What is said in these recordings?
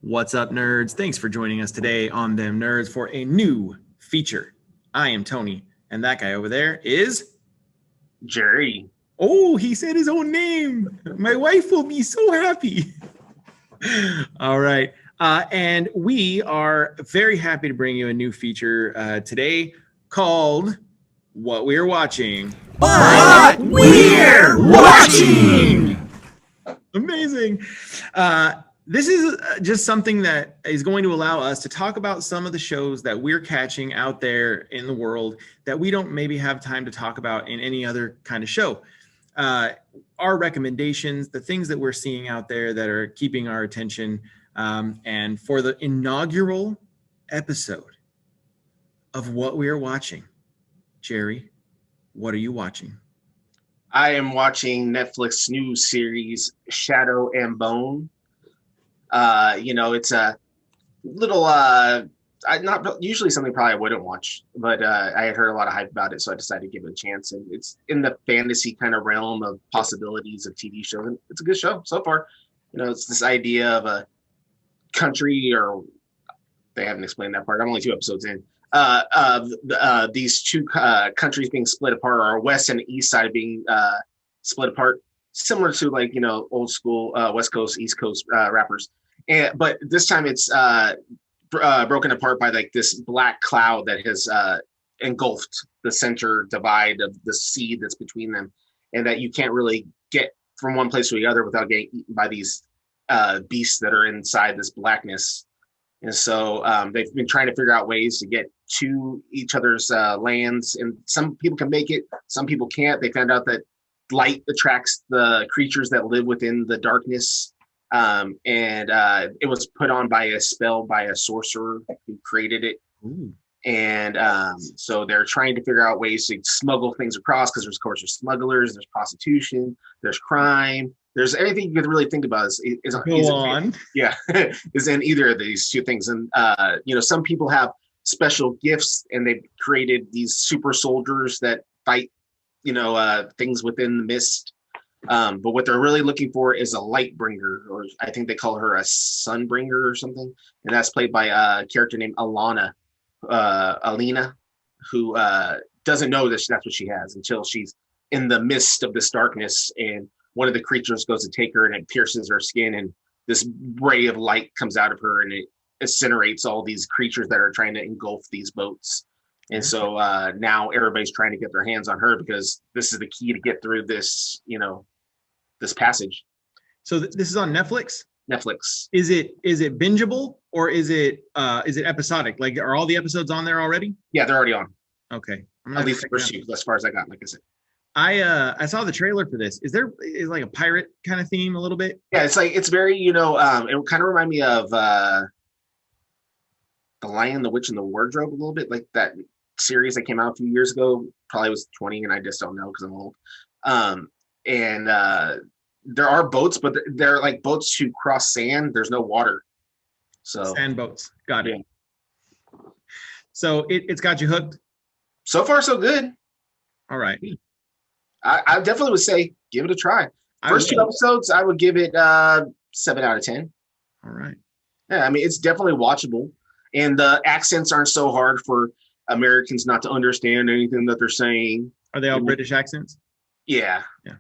What's up, nerds? Thanks for joining us today on Them Nerds for a new feature. I am Tony, and that guy over there is Jerry. Oh, he said his own name. My wife will be so happy. All right. And we are very happy to bring you a new feature today called What We're Watching. What We're Watching! Amazing. This is just something that is going to allow us to talk about some of the shows that we're catching out there in the world that we don't maybe have time to talk about in any other kind of show. Our recommendations, the things that we're seeing out there that are keeping our attention. And for the inaugural episode of What We're Watching, Jerry, what are you watching? I am watching Netflix new series Shadow and Bone. It's a little not usually something probably I wouldn't watch, but I had heard a lot of hype about it, so I decided to give it a chance. And it's in the fantasy kind of realm of possibilities of TV shows. And it's a good show so far. It's this idea of a country, or they haven't explained that part. I'm only 2 episodes in. Of these two countries being split apart, or west and east side being split apart, similar to old school West Coast, East Coast rappers. But this time it's broken apart by this black cloud that has engulfed the center divide of the sea that's between them, and that you can't really get from one place to the other without getting eaten by these beasts that are inside this blackness. And so they've been trying to figure out ways to get to each other's lands, and some people can make it, some people can't. They found out that light attracts the creatures that live within the darkness. And it was put on by a spell by a sorcerer who created it. Ooh. And so they're trying to figure out ways to smuggle things across, because there's, of course, there's smugglers, there's prostitution, there's crime, there's anything you could really think about is in either of these two things. And some people have special gifts, and they've created these super soldiers that fight things within the mist. But what they're really looking for is a light bringer, or I think they call her a sunbringer or something. And that's played by a character named Alina, who doesn't know that that's what she has until she's in the midst of this darkness, and one of the creatures goes to take her, and it pierces her skin, and this ray of light comes out of her, and it incinerates all these creatures that are trying to engulf these boats. And so now everybody's trying to get their hands on her, because this is the key to get through this, this passage. So this is on Netflix? Netflix. Is it bingeable, or is it episodic? Like, are all the episodes on there already? Yeah, they're already on. Okay. At least the first 2, as far as I got, like I said. I saw the trailer for this. Is like a pirate kind of theme a little bit? Yeah, it's very, it kind of remind me of The Lion, the Witch, and the Wardrobe a little bit, like that series that came out a few years ago. Probably was 20, and I just don't know because I'm old. And there are boats, but they're like boats to cross sand. There's no water. So sand boats. Got it. Yeah. So it's got you hooked? So far, so good. All right. I definitely would say give it a try. First 2 episodes, I would give it 7 out of 10. All right. Yeah, I mean, it's definitely watchable. And the accents aren't so hard for Americans not to understand anything that they're saying. Are they all British accents? Yeah. Yeah.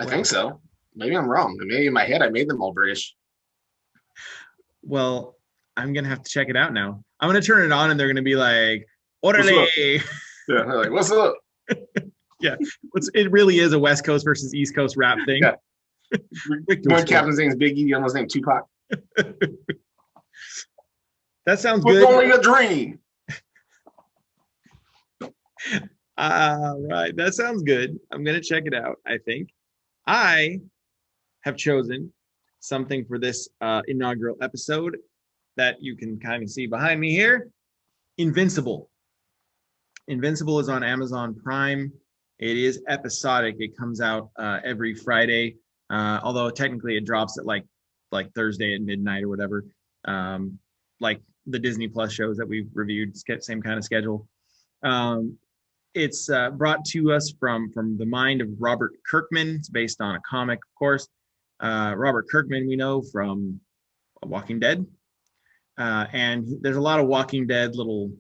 I think so. Maybe I'm wrong. Maybe in my head I made them all British. Well, I'm gonna have to check it out now. I'm gonna turn it on, and they're gonna be like, "Orale." Yeah, they're like, what's up? Yeah, it really is a West Coast versus East Coast rap thing. Yeah. One captain's name is Biggie, the other's name is Tupac. That sounds good. It's only a dream. Right, that sounds good. I'm gonna check it out. I think I have chosen something for this inaugural episode that you can kind of see behind me here. Invincible. Invincible is on Amazon Prime. It is episodic. It comes out every Friday, although technically it drops at like Thursday at midnight or whatever, like the Disney Plus shows that we've reviewed, same kind of schedule. It's brought to us from the mind of Robert Kirkman. It's based on a comic, of course. Robert Kirkman we know from Walking Dead, and there's a lot of Walking Dead little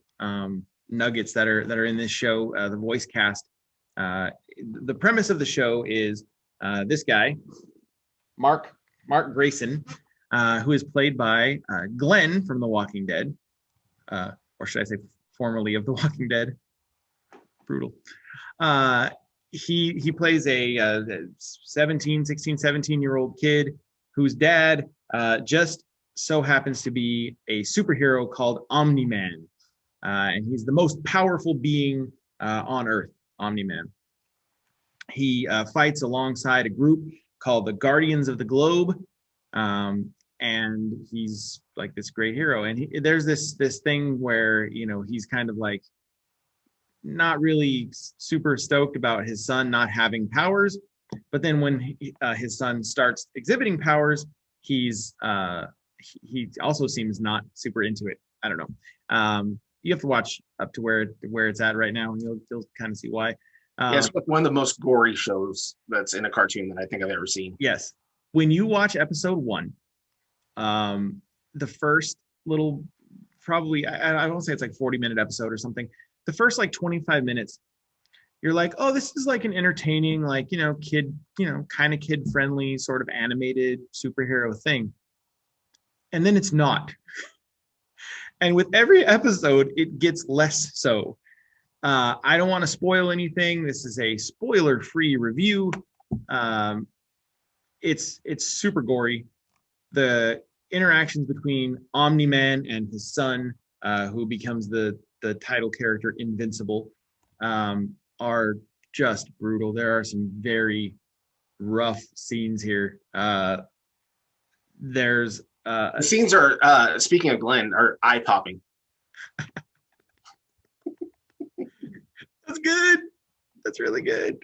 nuggets that are in this show. The voice cast. The premise of the show is this guy, Mark Grayson, who is played by Glenn from The Walking Dead, or should I say formerly of The Walking Dead. Brutal. He plays a 17-year-old kid whose dad just so happens to be a superhero called Omni-Man. And he's the most powerful being on Earth, Omni-Man. He fights alongside a group called the Guardians of the Globe. And he's like this great hero. And there's this thing where, he's kind of like not really super stoked about his son not having powers. But then when his son starts exhibiting powers, he also seems not super into it. I don't know. You have to watch up to where it's at right now, and you'll kind of see why. It's one of the most gory shows that's in a cartoon that I think I've ever seen. Yes. When you watch episode 1, the first little, probably, I won't say it's like 40-minute episode or something. The first like 25 minutes, you're like, oh, this is like an entertaining, like, kid, kind of kid friendly sort of animated superhero thing. And then it's not. And with every episode, it gets less so. I don't want to spoil anything. This is a spoiler-free review. It's super gory. The interactions between Omni-Man and his son, who becomes the title character Invincible, are just brutal. There are some very rough scenes here. There's the scenes are, speaking of Glenn, are eye-popping. That's good. That's really good.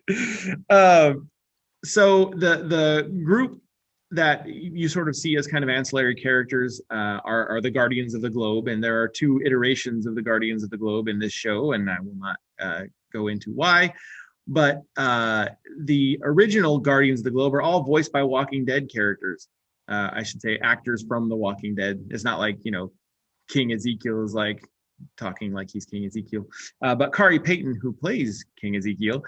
So the group that you sort of see as kind of ancillary characters are the Guardians of the Globe, and there are 2 iterations of the Guardians of the Globe in this show, and I will not go into why. But the original Guardians of the Globe are all voiced by Walking Dead characters. I should say actors from The Walking Dead. It's not like, King Ezekiel is like talking like he's King Ezekiel. But Kari Payton, who plays King Ezekiel,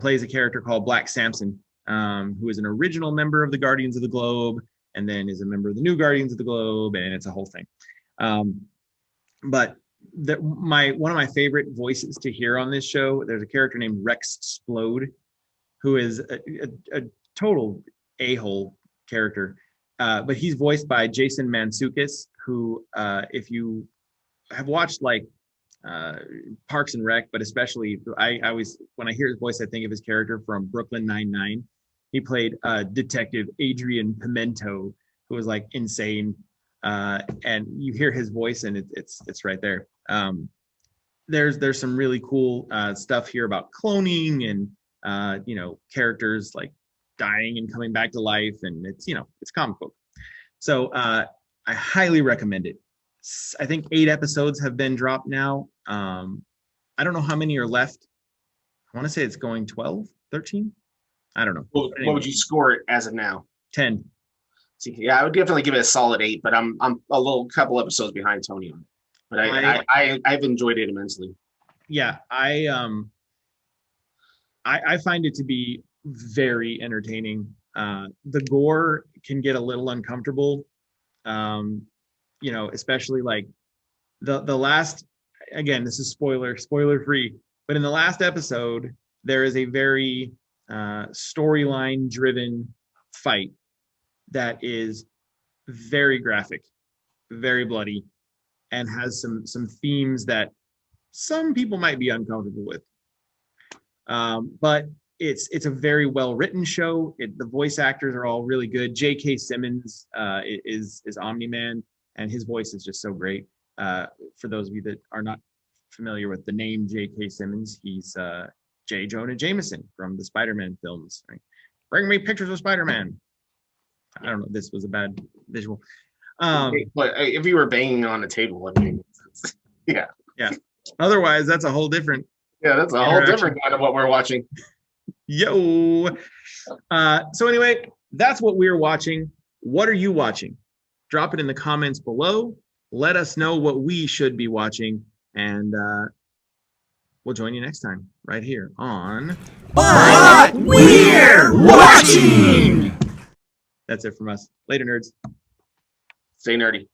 plays a character called Black Samson, who is an original member of the Guardians of the Globe, and then is a member of the new Guardians of the Globe, and it's a whole thing. But one of my favorite voices to hear on this show, there's a character named Rex Splode, who is a total a-hole character. But he's voiced by Jason Mantzoukas, who, if you have watched like Parks and Rec, but especially I always, when I hear his voice, I think of his character from Brooklyn Nine-Nine. He played Detective Adrian Pimento, who was like insane. And you hear his voice, and it's right there. There's some really cool stuff here about cloning and characters like dying and coming back to life, and it's comic book. So I highly recommend it. I think 8 episodes have been dropped now. I don't know how many are left. I want to say it's going 12, 13. I don't know. What would you score it as of now? 10. See, yeah, I would definitely give it a solid 8, but I'm a couple episodes behind Tony on it. But I've enjoyed it immensely. Yeah, I find it to be very entertaining. The gore can get a little uncomfortable, especially like the last. Again, this is spoiler free, but in the last episode, there is a very storyline driven fight that is very graphic, very bloody, and has some themes that some people might be uncomfortable with. But it's a very well written show. The voice actors are all really good. J.K. Simmons is Omni-Man, and his voice is just so great. For those of you that are not familiar with the name J.K. Simmons, he's J. Jonah Jameson from the Spider-Man films. Right? Bring me pictures of Spider-Man. I don't know. This was a bad visual. But if you were banging on a table, I mean, yeah. Otherwise, that's a whole different. Yeah, that's a whole different kind of what we're watching. Yo. So anyway, that's what we're watching. What are you watching? Drop it in the comments below. Let us know what we should be watching, and we'll join you next time right here on What we're watching. That's it from us. Later, nerds. Stay nerdy.